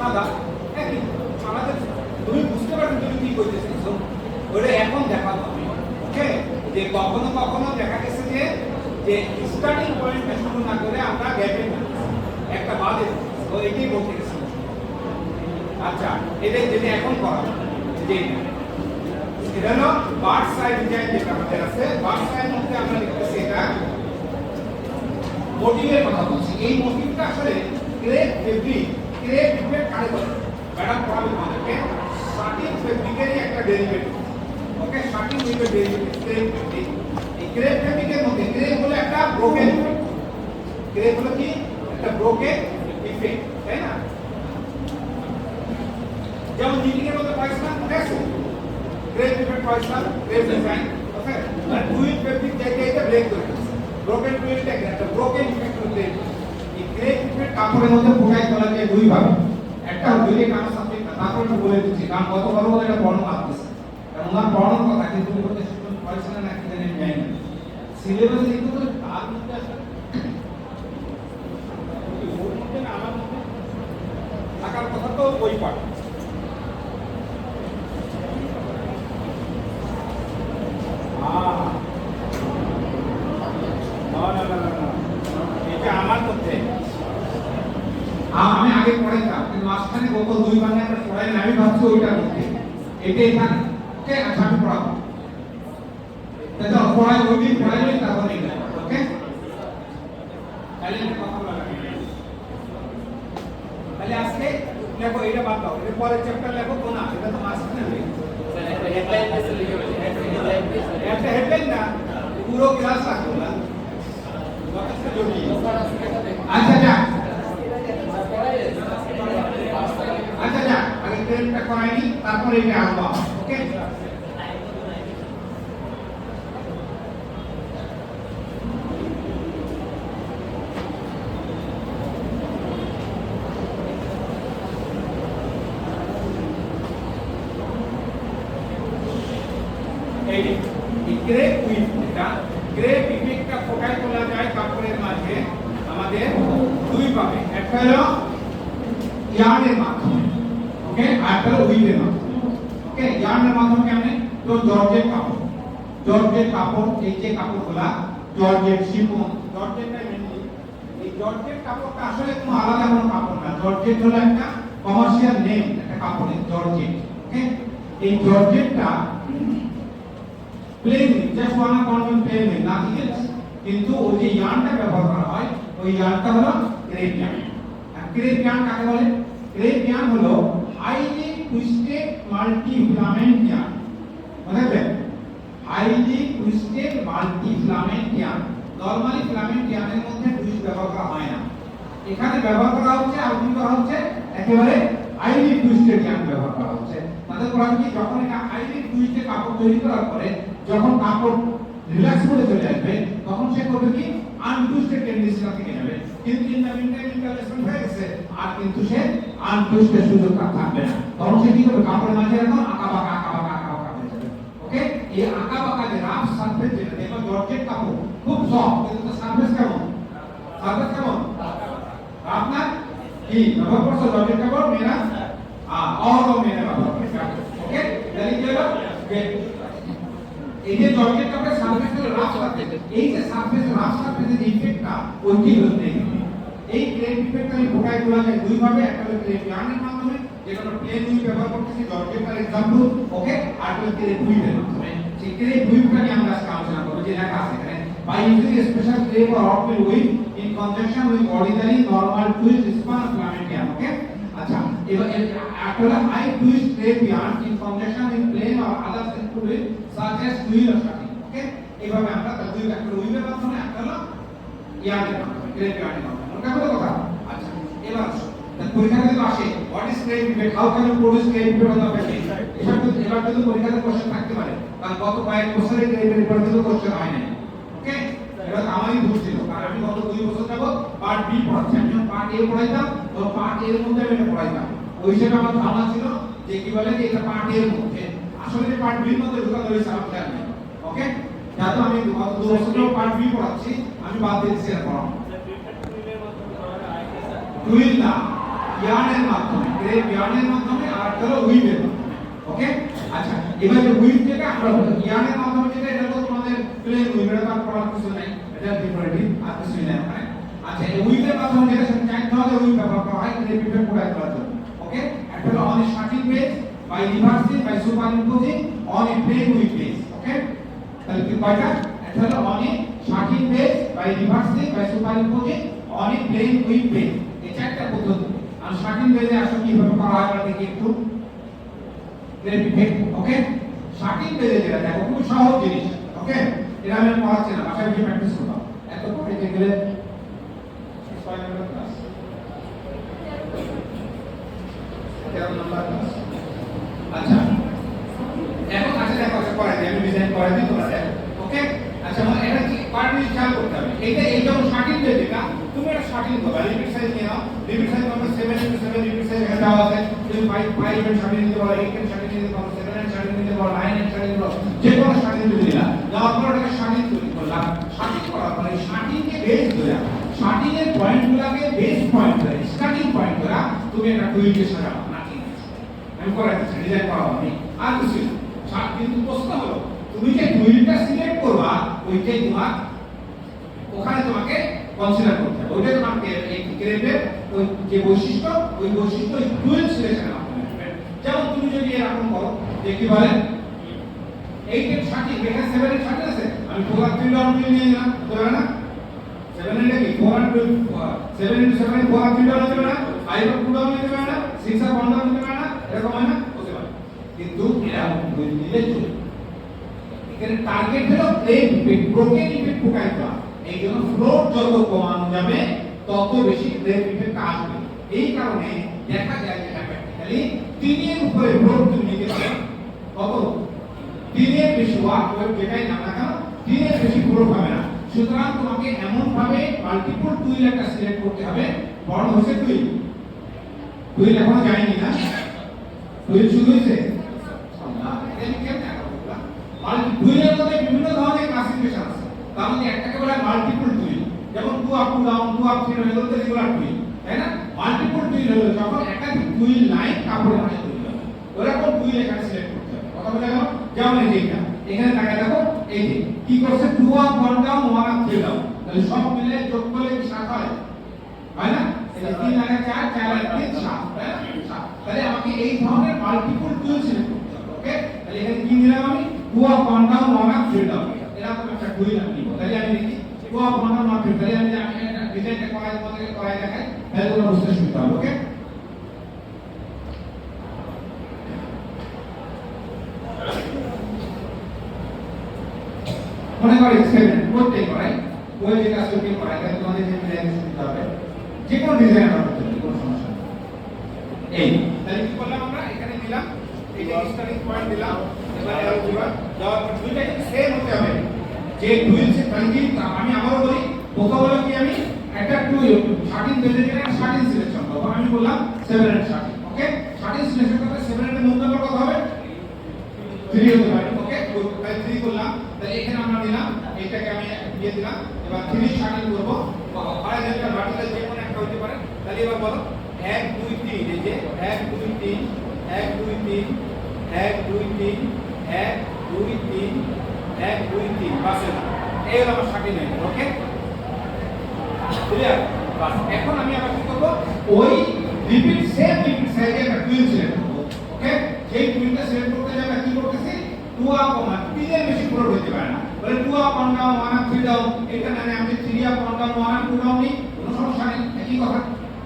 সাদা একই আমাদের তুমি বুঝতে পারবে তুমি কি করতেছিস ওটা এখন দেখাবো আমি ওকে যে কখনো কখনো দেখা গেছে যে স্টার্টিং পয়েন্টটা শুরু না করে আমরা গ্যাপে একটা বাদে তো এটাই বলতে গেছি আচ্ছা এটাই যেটা এখন করা যে এটা হলো বার্ড সাইড ডিজাইন যেটা আমাদের আছে বার্ড সাইড মধ্যে আমরা লিখতেছি এটা মোটিভের কথা বলছি এই মোটিভটা আসলে ক্রেপ ফেব্রিক কারে বলে ম্যাডাম পড়াবে আমাদেরকে শার্টিং ফেব্রিকেরই একটা ডেরিভেটিভ ওকে শার্টিং ফেব্রিকের ডেরিভেটিভ ক্রেপ ফেব্রিক এই ক্রেপ ফেব্রিকের মধ্যে ক্রেপ হলো একটা ব্রোকেন ক্রেপ হলো কি একটা ব্রোকেন ইফেক্ট তাই না যেমন নিটিং এর মধ্যে পাইছিলাম মনে আছে ক্রেপ ইফেক্ট পাইছিলাম ক্রেপ ডিজাইন ওকে আর টুইল ফেব্রিক জায়গায় ব্রেক করে ব্রোকেন টুইলটা একটা ব্রোকেন ইফেক্ট হতে এই ক্রেপ ইফেক্ট কাপড়ের মধ্যে ফুটাই তোলা যায় দুই ভাবে একটা দুইয়ে কারণ সাবজেক্ট তারপর একটু বলে দিচ্ছি কারণ কত বড় বড় এটা পড়ানো আসছে কারণ ওনার পড়ানোর কথা কিন্তু উনি বলতে শুনুন পাইছিলেন না কি জানি জানি না সিলেবাসে লিখতে তো তার মধ্যে আসলে ওর মধ্যে না আমার মধ্যে থাকার কথা তো ওই পাঠ আমি আগে পড়াইতাম কিন্তু মাঝখানে গত 2 মাসে আমরা পড়াই না আমি ভাবছি ওইটার মধ্যে এটাই এখানে ওকে আচ্ছা আমি পড়াবো তাহলে পড়াই ওই দিন পড়াইলে তারপর এটা ওকে তাহলে আমি কথা বলা তাহলে আজকে লেখো এটা বাদ দাও এর পরের চ্যাপ্টার লেখো কোনা এটা তো মাঝখানে নেই একটা হেডলাইন দিয়ে লিখে একটা হেডলাইন না পুরো ক্লাস রাখো না যথেষ্ট জরুরি আচ্ছা যা আচ্ছা যা আগে ট্রেনটা করাইনি তারপরে এটা আসবো ওকে ক্রেপ ইফেক্টটা ফোকাস করা যায় কাপড়ের মাঝে আমাদের দুই ভাবে একটা হলো ইয়ার্নের মাধ্যমে ওকে আর একটা হলো উইভের মাধ্যমে ওকে ইয়ার্নের মাধ্যমে কেমনে তো জর্জেট কাপড় এই যে কাপড়গুলা জর্জেট শিফন জর্জেটটা মেইনলি এই জর্জেট কাপড়টা আসলে কোনো আলাদা কোনো কাপড় না জর্জেট হলো একটা কমার্শিয়াল নেম একটা কাপড়ের জর্জেট ওকে এই জর্জেটটা প্লেন জাস্ট ওয়ান কনভেন প্লেন নাথিং এলস কিন্তু ওই যে ইয়ার্নটা ব্যবহার করা হয় ওই ইয়ার্নটা হলো ক্রেপ ইয়ার্ন আর ক্রেপ ইয়ার্ন কাকে বলে ক্রেপ ইয়ার্ন হলো highly twisted multi filament yarn বুঝলেন highly twisted multi filament yarn normally filament ইয়ার্নের মধ্যে টুইস্ট ব্যবহার করা হয় না এখানে ব্যবহার করা হচ্ছে আর কি করা হচ্ছে একেবারে হাইলি টুইস্টেড ইয়ার্ন ব্যবহার করা হচ্ছে তাদের করা কি যখন এটা হাইলি টুইস্টেড কাপড় তৈরি করার পরে যখন কাপড় রিল্যাক্স করে চলে আসবে তখন সে করবে কি আনটুইস্টেড টেন্ডেন্সিটা থেকে যাবে কিন্তু ইন দ্য মিনটাইম ইন্টারলেসমেন্ট হয়ে গেছে আর কিন্তু সে আনটুইস্টেড সুযোগ থাকবে না তখন সে কি করবে কাপড়ের মাঝে এরকম আঁকা বাঁকা হয়ে যাবে ওকে এই আঁকা বাঁকা যে রাফ সারফেস যেটা দেখো জর্জেট কাপড় খুব সফট কিন্তু তার সারফেস কেমন রাফ না কি ব্যবহার করছো জর্জেট কাপড় মেয়েরা মেয়েরা ব্যবহার করে ওকে তাহলে কি হলো এই যে জর্জেট কাপড়ের সারফেস হলো রাফ সারফেস এই যে সারফেস রাফ সারফেসের ইফেক্টটা ওইটি হচ্ছে এই ক্রেপ ইফেক্ট আমি ফোকাস করা যায় দুই ভাবে একটা হলো ক্রেপ ইয়ার্নের মাধ্যমে যেটা আমরা প্লেন উইভ ব্যবহার করতেছি জর্জেট এর एग्जांपल ওকে আর হলো ক্রেপ উইভের মাধ্যমে সেই ক্রেপ উইভটা নিয়ে আমরা আজকে আলোচনা করব যে লেখা আছে এখানে by using special crepe or hot mill weave in conjunction with ordinary normal twist spun filament yarn okay আচ্ছা এবার একটা হলো high twist crepe yarn in conjunction with plain or other simple weave such as twill or shirting okay এইভাবে আমরা দুই একটা উইভের মাধ্যমে একটা হলো ইয়ার্নের মাধ্যমে ক্রেপ ইয়ার্নের মাধ্যমে ওটা হলো কথা আচ্ছা এবার পরীক্ষাতে তো আসে what is crepe effect how can you produce crepe effect on the fabric এসব কিন্তু এবার কিন্তু পরীক্ষাতে কোশ্চেন থাকতে পারে কারণ গত কয়েক বছরে ক্রেপের উপর কিন্তু কোশ্চেন হয় নাই ওকে এবার আমারই ভুল ছিল কারণ আমি গত 2 বছর যাবত পার্ট বি পড়াচ্ছি আমি যখন পার্ট এ পড়াইতাম তো পার্ট এর মধ্যে আমি পড়াইতাম ওই হিসেবে আমার ধারণা ছিল যে কি বলে যে এটা পার্ট এর মধ্যে আসলে যে পার্ট বি এর মধ্যে ঢোকা হয়েছে আমার খেয়াল নেই ওকে যাতে আমি গত 2 বছর যাবত পার্ট বি পড়াচ্ছি আমি বাদ দিয়েছি এর পড়ানো টুইল না ইয়ার্নের মাধ্যমে, ক্রেপ ইয়ার্নের মাধ্যমে, আর একটা হলো উইভের মাধ্যমে। ওকে, আচ্ছা এবার যে উইভ যেটা আমরা ইয়ার্নের মাধ্যমে যেটা, এটা তো তোমাদের প্লেন উইভ, এটা তো পড়ার কিছু নাই, এটা ডিফারেন্ট আর কিছু নাই ওখানে। আচ্ছা এই উইভের মাধ্যমে যেটা সেটা চার ধরনের উইভ ব্যবহার করা হয় ক্রেপ ইফেক্ট প্রকাশ করার জন্য। ওকে, একটা হলো on a shirting base, by reversing, by superimposing on a plain weave base. Okay, তাহলে কি কয়টা? একটা হলো on a shirting base, by reversing, by superimposing on a plain weave base. এই চারটা পদ্ধতি। আর শার্টিং বেসে আসলে কিভাবে করা হয় আমরা দেখি একটু। Crepe effect. ওকে, শার্টিং বেসে যেটা দেখো খুব সহজ জিনিস। ওকে, এটা আমি পড়াচ্ছি না, বাসায় গিয়ে প্র্যাকটিস করবা। এত পড়তে গেলে 6 নম্বর ক্লাস, 13 নম্বর ক্লাস। আচ্ছা এখন আচ্ছা দেখো, আচ্ছা করাই দিই, আমি ডিজাইন করাই দিই তোমরা দেখো। ওকে, আচ্ছা মানে এটা কি পার্টলি খেয়াল করতে হবে। এইটা এই যেমন শার্টিং বেস, যেটা তুমি একটা শার্টিং করবে, রিপিট সাইজ নিয়ে নাও। রিপিট সাইজ তোমার 7x7 রিপিট সাইজ এখানে দেওয়া আছে। তুমি 5 এর শার্টিং নিতে পারো, 8 এর শার্টিং নিতে পারো, 7 এর শার্টিং নিতে পারো, 9 এর শার্টিং নিতে পারো, যে কোনো শার্টিং তুমি নিলা। দেওয়ার পর এটাকে শার্টিং তৈরি করলাম। শার্টিং করার পরে শার্টিং কে বেস ধরে, শার্টিং এর পয়েন্টগুলোকে বেস পয়েন্ট ধরে, স্টার্টিং পয়েন্ট ধরে তুমি একটা টুইলকে সাজাবা। না ঠিক আছে, আমি করাই দিচ্ছি, ডিজাইন করাবো আমি, আর কিছু না। কিন্তু প্রশ্ন হলো তুমি যে টুইলটা সিলেক্ট করবা ওইটাই তোমার ওখানে তোমাকে কনসিডার করতে হবে। ওইটা তোমার ক্রেপের ওই যে বৈশিষ্ট্য, ওই বৈশিষ্ট্য ওই টুইল সিলেকশনের মাধ্যমে আসবে। যেমন তুমি যদি এরকম করো যে কি বলে 8 এর 60 এখানে 7 এর 60 আছে, আমি 4 আর 3 ডাউন নিয়ে নিলাম, বুঝলে না? 7 এর কি 4 আর 2 7 ইনটু 7 4 আর 3 ডাউন নিতে পারে না, 5 আর 2 ডাউন নিতে পারে না, 6 আর 1 ডাউন নিতে পারে না, এরকম হয় না? হতে পারে, কিন্তু এরা নিলে চলে। এখানে টার্গেট হলো ক্রেপ ইফেক্ট, ব্রোকেন ইফেক্ট ঢোকাই দেওয়া। এই জন্য ফ্লোট যত কমানো যাবে তত বেশি ক্রেপ ইফেক্ট আসবে। এই কারণে দেখা যায় যে প্র্যাকটিক্যালি 3 এর উপরে ফ্লোট তুমি নিতে পারো, কত 3 এর বেশি ওয়াট ওয়েভ যেটাই না কেন 3 এর বেশি ফ্লোট হবে না। সুতরাং তোমাকে এমন ভাবে মাল্টিপল টুইল একটা সিলেক্ট করতে হবে। বড় হচ্ছে টুইল, টুইল এখনো যায়নি না, টুইল শুরু হয়েছে। টুইলের মধ্যে বিভিন্ন ধরনের ক্লাসিফিকেশন আছে, তার মধ্যে একটাকে বলা হয় মাল্টিপল টুইল। যেমন 2 আপ 2 ডাউন, 2 আপ 3 হলো তো রেগুলার টুইল, তাই না? মাল্টিপল টুইল হলো যখন একাধিক টুইল লাইন কাপড়ের মাঝে তৈরি হবে, ওরকম টুইল এখানে সিলেক্ট করতে হবে। কথা বোঝা গেল? যেমন এই যেটা এখানে তাকায় দেখো, এই যে কি করছে 2 আপ 1 ডাউন 1 আপ 3 ডাউন, তাহলে সব মিলে যোগ করলে কি 7 হয়? হয় না? এটা 3 আর 4 4 আর 3 7, তাই না? 7। তাহলে আমাকে এই ধরনের মাল্টিপল টুইল সিলেক্ট করতে হবে। ওকে, তাহলে এখানে কি নিলাম আমি 2 আপ 1 ডাউন 1 আপ 3 ডাউন, এরকম একটা টুইল আমি নিব। তাহলে আমি দেখি 2 আপ 1 ডাউন 1 আপ 3, তাহলে আমি এটা ডিজাইনটা করার মধ্যে করাই দেখাই, তাহলে তোমরা বুঝতে সুবিধা হবে। ওকে, মনে করি এক্সপেরিমেন্ট করতে করাই, ওই যে কাজ করতে করাই, তাহলে তোমাদের যে ডিজাইন সুবিধা হবে, যে কোনো ডিজাইন আমরা করতে পারি, কোনো সমস্যা নেই। এই তাহলে কি করলাম আমরা, এখানে দিলাম এই যে স্টার্টিং পয়েন্ট দিলাম, এবার এরো দিবা, দেওয়ার পর দুইটা কিন্তু সেম হতে হবে। যে টুইল সে ট্রানজিট, আমি আবারও বলি, প্রথম হলো কি আমি একটা টুইল শার্টিং বেজে যেটা শার্টিং সিলেকশন করব। আমি বললাম 7 এর শার্টিং। ওকে, শার্টিং সিলেকশন করতে 7 এর মূল নাম্বার কত হবে? 3 হতে পারে। ওকে, তাই 3 করলাম। তাহলে এখানে আমরা নিলাম এটাকে আমি দিয়ে দিলাম, এবার 3 শার্টিং করব। আর যেটা ভার্টিক্যাল যে কোনো একটা হতে পারে। তাহলে এবার বলো 1 2 3, এই যে 1 2 3 1 2 3 1 2 3 1 2 3 1 2 3, বাস। এই হলো আমার শার্টিং লাইন। ওকে, ক্লিয়ার? বাস। এখন আমি আবার কি করব, ওই রিপিট সেম রিপিট সাইজে একটা টুইল সিলেক্ট করব। ওকে, সেই টুইলটা সিলেক্ট করতে যাবে কি করতেছি, 2 আপ 1 3 এর বেশি ফ্লোট হতে পারে না, বলে 2 আপ 1 ডাউন 1 আপ 3 ডাউন, এটা মানে আমি 3 আপ 1 ডাউন 1 আপ 2 ডাউন নিই, কোনো সমস্যা নেই, একই কথা।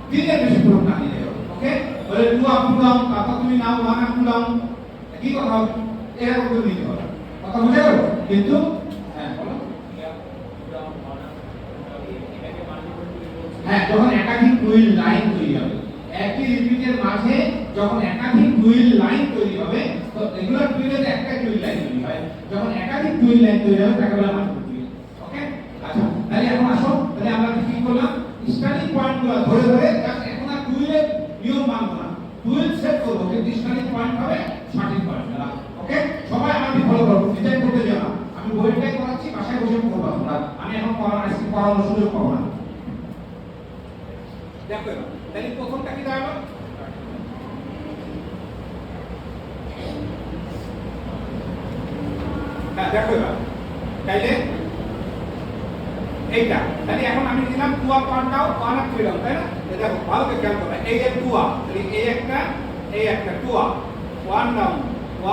3 এর বেশি ফ্লোট না নিতে হবে। ওকে, বলে 2 আপ 2 ডাউন, তারপর তুমি নাও 1 আপ 2 ডাউন, একই কথা হবে, এরকম করে নিতে হবে। কথা বুঝা গেল? কিন্তু হ্যাঁ বলো, হ্যাঁ যখন একাধিক টুইল লাইন তৈরি হবে, একই রিপিটের মাঝে যখন একাধিক টুইল লাইন তৈরি হবে, তো রেগুলার টুইলে একটা টুইল লাইন তৈরি হয়, যখন একাধিক টুইল লাইন তৈরি হবে তাকে বলা মাল্টিপল টুইল। ওকে, আচ্ছা তাহলে এখন আসো, তাহলে আমরা কি করলাম, স্টার্টিং পয়েন্টগুলো ধরে ধরে জাস্ট এখন আর টুইলের নিয়ম মানব না, টুইল সেট করব, কিন্তু স্টার্টিং পয়েন্ট হবে শার্টিং পয়েন্ট। ওকে, সবাই আমাকে ফলো করো, ডিজাইন করতে যাও, আমি বইটাই করাচ্ছি, বাসায় বসে করবা তোমরা, আমি এখন পড়ানোর সুযোগ পাবো না। দেখো তাহলে প্রথমটা কি দাঁড়ালো, দেখো এবার তাইলে এইটা তাহলে এখন আমি দিলাম 2 আপ 1 ডাউন 1 আপ 3 ডাউন তাই না দেখো ভালো করে খেয়াল করো এই যে 2 আপ তাহলে এই একটা 2 up 1 down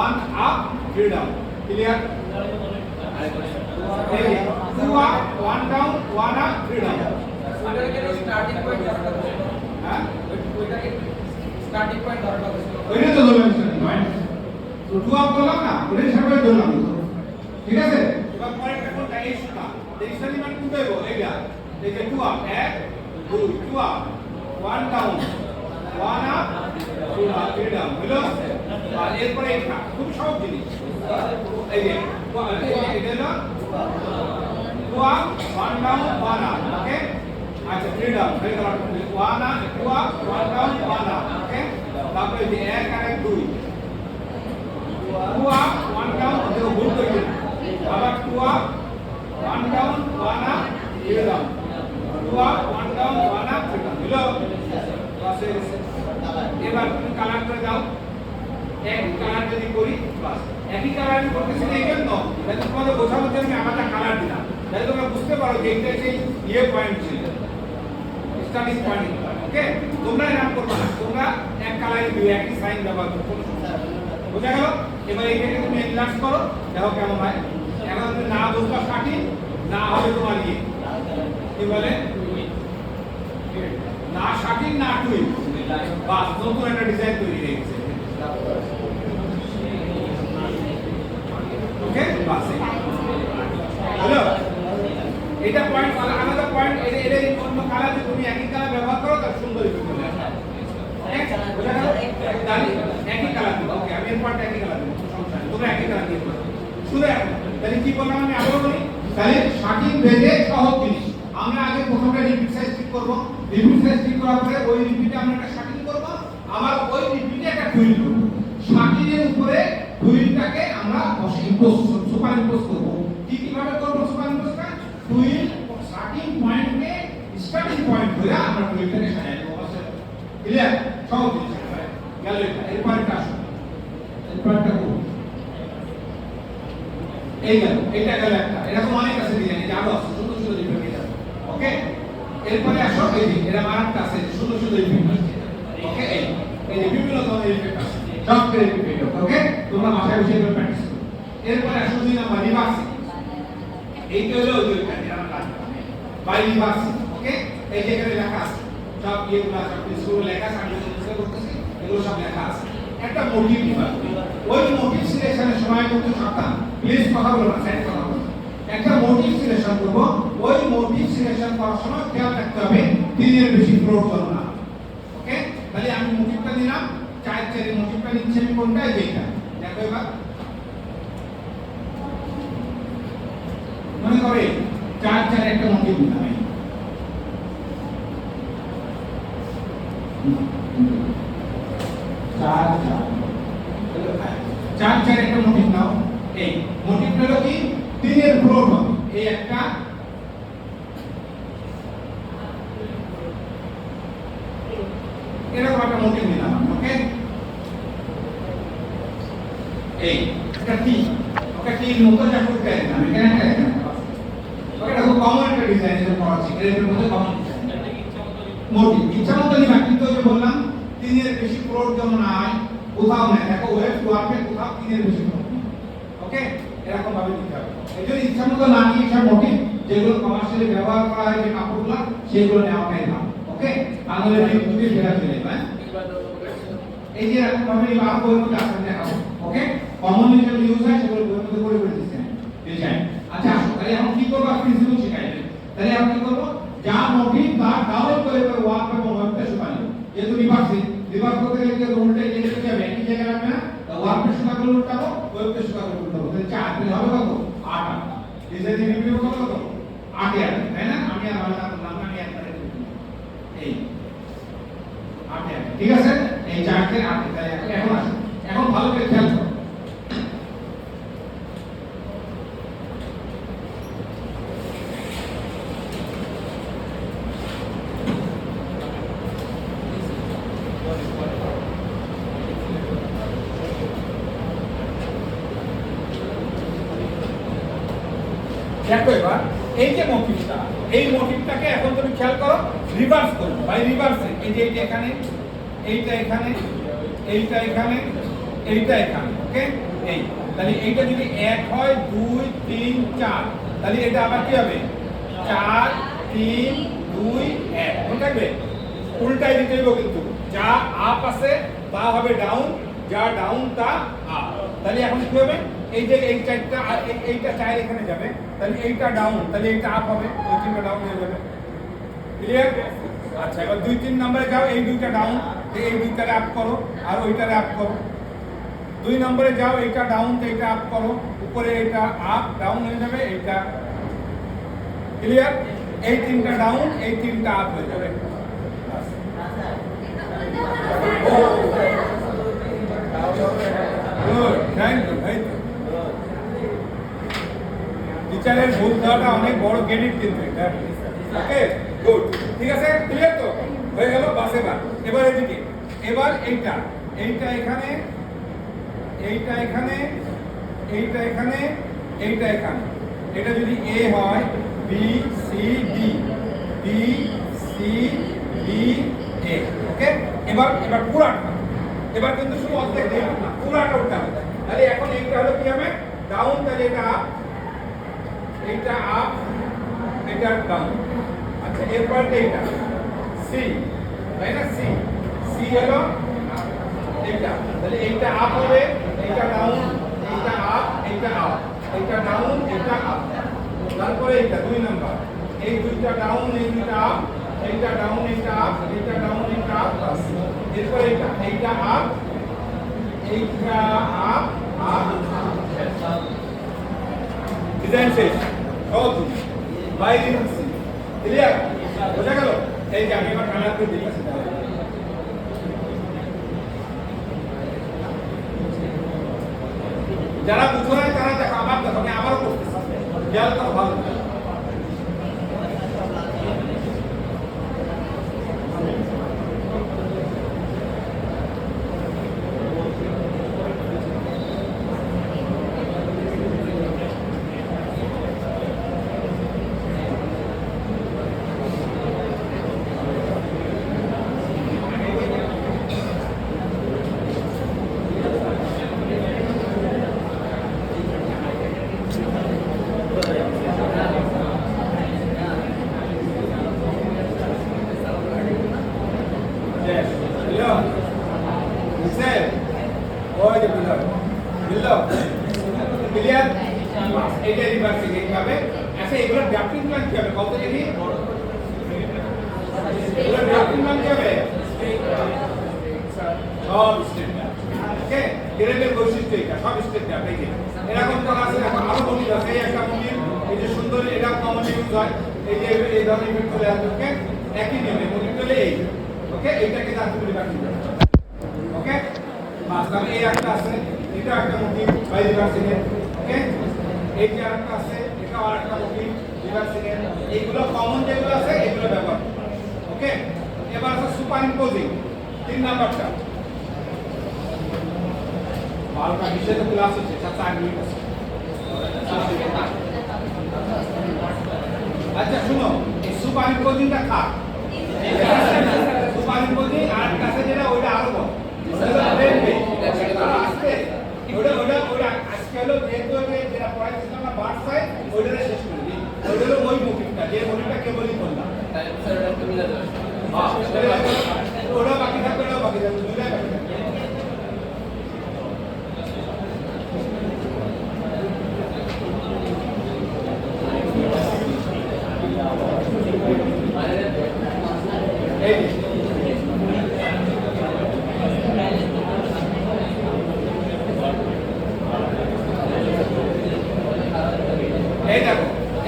1 up 3 down clear এই 2 up 1 down 1 up 3 down starting point দরকার হ্যাঁ ওইটাকে স্টার্টিং পয়েন্ট দরকার ওইটা তো ধরলাম পয়েন্ট তো 2 আপ করলাম না ওটা হিসাবে ধরলাম ঠিক আছে এবার পয়েন্টটা কোনটা এই সুতা ডিকশনারি মান কোনটা হইব এইটা এই যে 2 up 1 2 2 up 1 down 1 up 2 up 3 down হলো আর এরপরে এটা খুব সহজ জিনিস এই যে এটা হলো 2 আপ 1 ডাউন 1 আপ ওকে আচ্ছা 3 ডাউন হয়ে গেল 1 up 2 up 1 down 1 up okay তারপরে যে 1 আর 2 2 আপ 1 ডাউন দেখো ভুল করি না আবার 2 up 1 down 1 up 3 down 2 up 1 down 1 up 3 down হলো প্রসেস এবার তুমি কালার করে দাও এক কালার যদি করি বাস একই কালার আমি করতেছি না এই জন্য যাতে তোমাদের বোঝানোর জন্য আমি আলাদা কালার দিলাম যাতে তোমরা বুঝতে পারো যে এটা সেই ইয়ে পয়েন্ট ছিল স্টার্টিং পয়েন্ট ওকে তোমরা এরকম করবে না তোমরা এক কালারে দিও একই সাইন ব্যবহার করো কোনো সমস্যা নেই বুঝা গেল এবার এটাকে তুমি এনলার্জ করো দেখো কেমন হয় এখন তুমি না বুঝবা কাটি না হবে তোমার ইয়ে কি বলে না শাকিং না টুই বাস নতুন একটা ডিজাইন তৈরি হয়ে গেছে ওকে বাস হ্যালো এটা পয়েন্ট আলাদা পয়েন্ট এটা অন্য কালার তুমি একই কালার ব্যবহার করো তার সুন্দর চলে আসে বুঝা গেল একই কালার দিবা ওকে আমি এর পয়েন্ট একই কালার দেব সমস্যা নেই তোমরা একই কালার দিয়ে দেবে শুধু এখন তাহলে কি বললাম আমি আবারও বলি তাহলে শাকিং বেজে সহজ জিনিস আমরা আগে প্রথমে রিপিট সাইজ ঠিক করব রিপিট সাইজ ঠিক করার পরে ওই রিপিটে আমরা একটা শাকিং করব আবার ওই রিপিটে একটা টুইল করব শাকিং এর উপরে টুইলটাকে আমরা সুপার ইম্পোজ করব কি ভাবে করব সুপার ইম্পোজটা টুইল শাকিং পয়েন্টকে স্টার্টিং পয়েন্ট ধরে আমরা টুইলটাকে সাজাই দেব ক্লিয়ার সহজ জিনিস গেল এরপরটা আসো এরপরটা করব এই গেল এটা গেল একটা এরকম অনেক আছে ডিজাইন যাবো সুন্দর সুন্দর ডিজাইন আছে ওকে এরপরে আসো এই যে এরা মারাত্মক আছে সুন্দর সুন্দর ডিজাইন আছে ওকে এই যে বিভিন্ন ধরনের ইফেক্ট আছে সব করে ইফেক্ট ওকে তোমরা মাথায় বসে করে প্র্যাকটিস করো এরপরে আসো 2 নাম্বার রিভার্সিং এইটা হলো ওই যেটা আমরা কাজ করব বাই রিভার্সিং ওকে এই যে এখানে লেখা আছে সব এগুলো সব কিছু লেখা আছে আমি বুঝতে করতেছি এগুলো সব লেখা আছে একটা মোটিভ দিবা ওই মোটিভ সিলেকশনের সময় কিন্তু সাবধান প্লিজ কথা বলো না সাইড কথা বলো একটা মোটিভ সিলেকশন করব ওই মোটিভ সিলেকশন করার সময় খেয়াল রাখতে হবে তিনের বেশি ফ্লোট করব না ওকে তাহলে আমি মোটিভটা দিলাম চার মোটিভটা নিচ্ছি আমি কোনটা যেটা দেখো এবার মনে করে চার একটা মোটিভ দিলাম চার একটা মোটিভ নাও এই মোটিভটা হলো কি তিনের ফ্লোট হবে এই একটা এরকম একটা মোটিভ নিলাম ওকে এই এটা কি ওকে কি মতো যা করতে দিলাম এখানে একটা ওকে এটা খুব কমন একটা ডিজাইন এর করা আছে এর মধ্যে কমন মোটিভ ইচ্ছা মতো নিবা কিন্তু যে বললাম তিনের বেশি ফ্লোট যেমন হয় কোথাও নাই দেখো ওয়েব ওয়ার্কে কোথাও তিনের বেশি ফ্লোট ওকে এরকম ভাবে দিতে হবে এজন্য ইচ্ছা মতো না নিয়ে সব মোটিভ যেগুলো কমার্শিয়ালি ব্যবহার করা হয় যে কাপড়গুলো সেগুলো নেওয়াটাই ভালো ওকে তাহলে যদি ফেরা চলে যায় এই যে এরকম ভাবে আর বইয়ের মধ্যে আসলে দেখাবো ওকে কমনলি যেগুলো ইউজ হয় সেগুলো বইয়ের মধ্যে করে দিচ্ছি ডিজাইন আচ্ছা আসো তাহলে এখন কি করব প্রিন্সিপাল শিখাই দেব তাহলে এখন কি করব যা মোটিভ তার ডাবল করে ওয়ার্ক এবং ওয়েবটা শুকানো যেহেতু রিভার্স করতে গেলে কি উল্টে গিয়ে যাবে একই জায়গায় রাখবে না ওয়ার্কটা শুকা করে উল্টাবো ওয়েবটা শুকা করে উল্টাবো তাহলে চার তাহলে হবে কত 8 ডিজাইন রিভিউ কত 8 তাই না আমি আর আলাদা করলাম আমি একবারে এই 8 ঠিক আছে এই চারটে 8 তাহলে এখন আসো এখন ভালো করে খেয়াল করো দেখো এবার এই যে মোটিভটা, এই মোটিভটাকে এখন তুমি খেয়াল করো, রিভার্স করো বাই রিভার্সে। এই যে এইটা এখানে, এইটা এখানে, এইটা এখানে, এইটা এখানে, ওকে। এই তাহলে এইটা যদি 1 হয় 2 3 4, তাহলে এটা আবার কি হবে 4 3 2 1, মনে থাকবে। উল্টাই দিতে হইব কিন্তু, যা আপ আছে তা হবে ডাউন, যা ডাউন তা আপ। তাহলে এখন কি হবে, এই যে এই চারটা এইটা 4 এখানে যাবে, তাহলে এইটা ডাউন, তাহলে এইটা আপ হবে, ওই তিনটা ডাউন হয়ে যাবে। ক্লিয়ার? আচ্ছা, এবার 2 3 নম্বরে যাও, এই দুইটা ডাউন, এই দুইটারে আপ করো আর ওইটারে আপ করো। 2 নম্বরে যাও, এইটা ডাউন, এইটা আপ করো, উপরে এটা আপ ডাউন হয়ে যাবে, এইটা। ক্লিয়ার? এই তিনটা ডাউন, এই তিনটা আপ হয়ে যাবে। গুড, থ্যাংক ইউ, ভাই। টিচারের ভুল দেওয়াটা অনেক বড় ক্রেডিট কিন্তু এটা। ওকে, গুড, ঠিক আছে, ক্লিয়ার তো হয়ে গেল। বাস এবার এদিকে, এবার এইটা, এইটা এখানে, এইটা এখানে, এইটা এখানে, এইটা এখানে। এটা যদি এ হয়, B C D, B C D A, okay. এবার পুরাটা, এবার কিন্তু শুধু অর্ধেক দেব না, পুরাটা উঠতে হবে। তাহলে এখন এইটা হলো কি হবে ডাউন, তাহলে এটা আপ, এইটা আপ, এটা ডাউন। আচ্ছা, এরপর এইটা সি, তাই না? সি, সি হলো এইটা, তাহলে এইটা আপ হবে, এইটা ডাউন, এইটা আপ, এইটা আপ, এইটা ডাউন, এইটা আপ। তারপরে এইটা 2 নাম্বার, এই দুইটা ডাউন, এই দুইটা আপ, এইটা ডাউন, এইটা আপ, এইটা ডাউন, এইটা আপ। এরপর এইটা আপ, এইটা আপ, আপ, ডিজাইন শেষ। সব বাই দিচ্ছি। ক্লিয়ার? বোঝা গেল? এই যে আমি এবার কালার করে দিচ্ছি। যারা বুঝো না তারা দেখো, আবার দেখো, আমি আবারও করতেছি, খেয়াল করো ভালো। ক্লিয়ার? এটা রিভার্সিং এইভাবে। আচ্ছা, এগুলো ড্রাফটিং প্ল্যান কি হবে কত দেখি? এগুলো ড্রাফটিং প্ল্যান কি হবে? সব স্টেপ, ওকে। গ্রেডের বৈশিষ্ট্য এটা, সব স্টেপ ড্রাফট। এই যে এরকম তো আছে, আরো মডিউল আছে। এই একটা মডিউল, এই যে সুন্দর, এটা কমন ইউজ হয়, এই যে এই ধরনের ইভেন্ট চলে আসবে, ওকে। একই নিয়মে মডিউল চলে এই, ওকে। এইটাকে জানতে পারি বাকি, ওকে। মাঝখানে এই একটা আছে, এটা একটা মডিউল বাই রিভার্সিং এর, ওকে। এই যে আরেকটা আছে, এটা আরেকটা মডিউল রিভার্সিং এর। এইগুলো কমন যেগুলো আছে এগুলো ব্যবহার, ওকে। এবার আছে সুপার ইম্পোজিং, 3 নাম্বারটা। 12টা বিষয় তো ক্লাস হচ্ছে, 7 মিনিট আছে। আচ্ছা শুনো, এই সুপার ইম্পোজিংটা খা, সুপার ইম্পোজিং আর কাছে যেটা ওইটা আরো বড়, আজকে হলো যেহেতু যেটা পড়াইছিলাম না বার্ড সাইড, ওইটা শেষ করে দিই। ওইটা হলো ওই মুভিটা, যে মুভিটা কেবলই বললাম, ওটা বাকি থাকবে, ওটা বাকি থাকবে, দুইটাই বাকি থাকবে।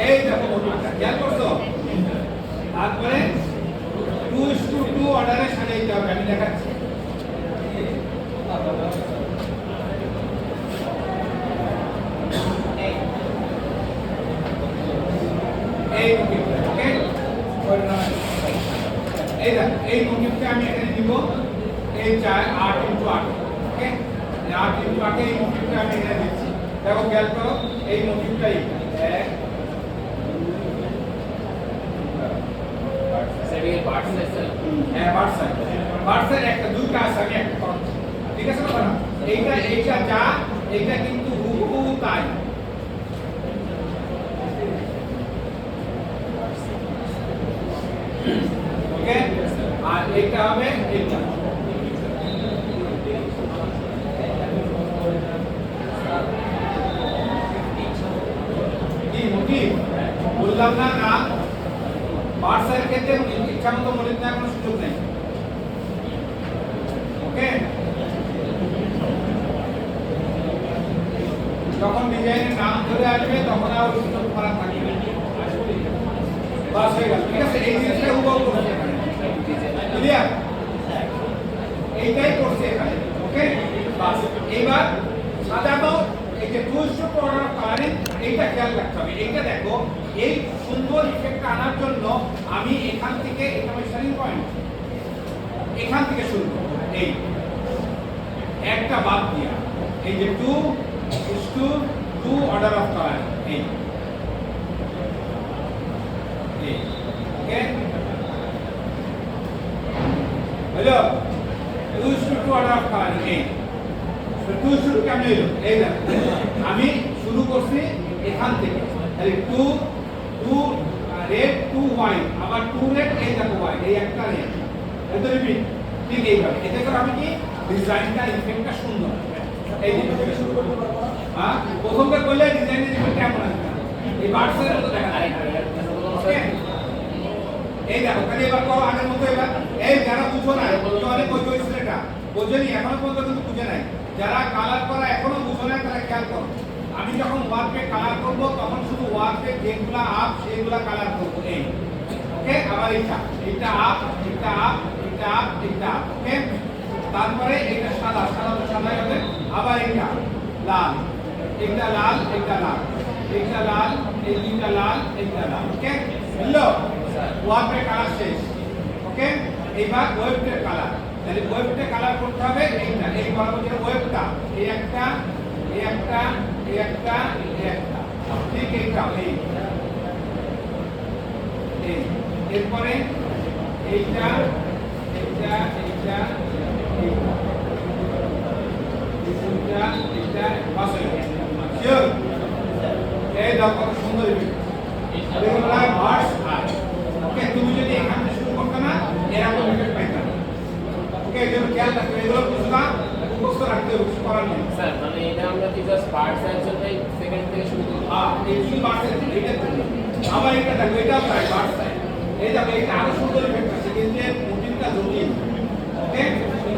এই দেখো মোটিভটা খেয়াল করছো? তারপরে 2:2 অর্ডারে সাজাইতে হবে, আমি দেখাচ্ছি। এই মোটিভটা, ওকে। এই দেখো, এই মোটিভটা আমি এখানে দিব, এই 8 × 8, ওকে। 8 × 8 এই মোটিভটা আমি এখানে দিচ্ছি। দেখো খেয়াল করো, এই মোটিভটাই 1 হ্যাঁ বার্সার একটা দুইটা আছে আমি একটা করছি ঠিক আছে না এইটা যা এইটা কিন্তু হুবহু তাই ওকে আর এইটা হবে এইটা কি মোটিভ বললাম না না বার্সার ক্ষেত্রে ইচ্ছা মতো মোটিভ নেওয়ার কোনো সুযোগ নেই ওকে যখন ডিজাইনের নাম ধরে আসবে তখন আর সুযোগ করা থাকবে না বাস হয়ে গেল ঠিক আছে এই জিনিসটা উপভোগ করতে ক্লিয়ার এইটাই করছে এখানে ওকে বাস এবার সাজানো এই যে টুলস টু অর্ডার কালারিং এইটা খেয়াল রাখতে হবে এইটা দেখো এই সুন্দর ইফেক্টটা আনার জন্য আমি এখান থেকে এটা আমার স্টার্টিং পয়েন্ট এখান থেকে শুরু করব এই একটা বাদ দিয়া এই যে 2 অর্ডার অফ কালার এই okay hello 2 order of colour এই তো 2 শুরু কেমন হলো এই দেখো আমি শুরু করছি এখান থেকে তাহলে 2 রেড 2 হোয়াইট আবার 2 রেড এই দেখো হোয়াইট এই একটা রেড এটা রিপিট ঠিক এইভাবে এতে করে আমি কি ডিজাইনটা ইফেক্টটা সুন্দর এই জিনিসটা শুরু করতে পারবো হ্যাঁ প্রথমে কইলে ডিজাইনের ইফেক্ট কেমন আসবে এই বার্সার মতো দেখা যায় ওকে এই দেখো তাহলে এবার করো আগের মতো এবার এই যারা বুঝো না অনেক কই কইছিল এটা বুঝেনি এখনো পর্যন্ত কিন্তু বুঝে নাই যারা কালার করা এখনো বুঝো না তারা খেয়াল করো আমি যখন ওয়ার্কে কালার করব তখন শুধু ওয়ার্কে যেগুলা আপ সেগুলা কালার করব এই ওকে আবার এটা আপ এটা আপ এটা আপ এটা আপ ওকে তারপরে এটা সাদা তো সাদাই হবে আবার এটা লাল এটা লাল এটা লাল এটা লাল এই দুইটা লাল এটা লাল ওকে হলো ওয়ার্কে কালার শেষ ওকে এবার ওয়েবটের কালার তাহলে ওয়েবটে কালার করতে হবে এইটা এই বরাবর যেটা ওয়েবটা এই একটা এই একটা এই একটা এই একটা ঠিক এইটা এই এরপরে এইটা এইটা এইটা এইটা এইটা বাস হয়ে গেল শিওর এই দেখো কত সুন্দর এগুলো ভার্স আর ওকে তুমি যদি এখান থেকে শুরু করতে না এরকম ইফেক্ট পাইতে ওকে এগুলো খেয়াল রাখবে এগুলো বুঝবা মুখস্থ রাখতে হবে কিছু করার নেই স্যার মানে এটা আমরা কি জাস্ট পার্ট সাইজের ভাই সেকেন্ড থেকে শুরু করব হ্যাঁ এই কি পার্ট সাইজ এটা আবার এটা দেখো এটাও প্রায় পার্ট সাইজ এই দেখো এটা আরো সুন্দর ইফেক্ট আছে কিন্তু মোটিভটা জটিল ওকে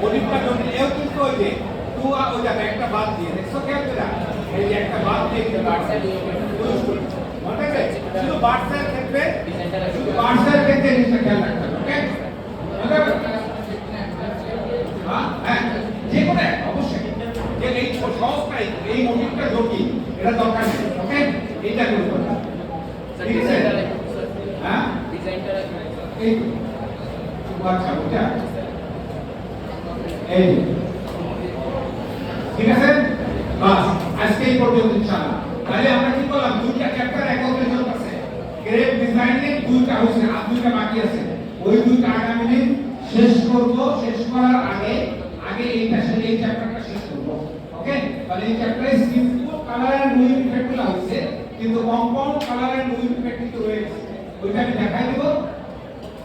মোটিভটা জটিল এও কিন্তু ওই যে টু ওই দেখো একটা বাদ দিয়ে দেখছো খেয়াল করে এই যে একটা বাদ দিয়ে পার্ট সাইজ মনে আছে শুধু পার্ট সাইজ ক্ষেত্রে শুধু পার্ট সাইজ ক্ষেত্রে জিনিসটা খেয়াল রাখতে হবে ওকে মনে আছে হ্যাঁ যে কোনো অবশ্যই যে এই সহজটাই এই মোটিভটা জটিল এটা দরকার নেই ওকে এইটা করতে হবে ঠিক আছে হ্যাঁ ডিজাইনটা এই আচ্ছা ওটা এই ঠিক আছে বাস আজকে এই পর্যন্ত ইনশাআল্লাহ তাহলে আমরা কি করলাম দুইটা চ্যাপ্টার একত্রে চলতেছে গ্রেপ ডিজাইনে দুইটা হইছে আর দুইটা বাকি আছে ওই দুইটা আগামী দিন শেষ করব শেষ করার আগে এইটা এই চ্যাপ্টারটা শেষ করব ওকে তাহলে এই চ্যাপ্টারে সিম্পল কালার এন্ড নুইভ ইফেক্ট গুলো হইছে কিন্তু কম্পাউন্ড কালার এন্ড নুইভ ইফেক্ট কিন্তু রয়েছে ওইটা আমি দেখাই দেব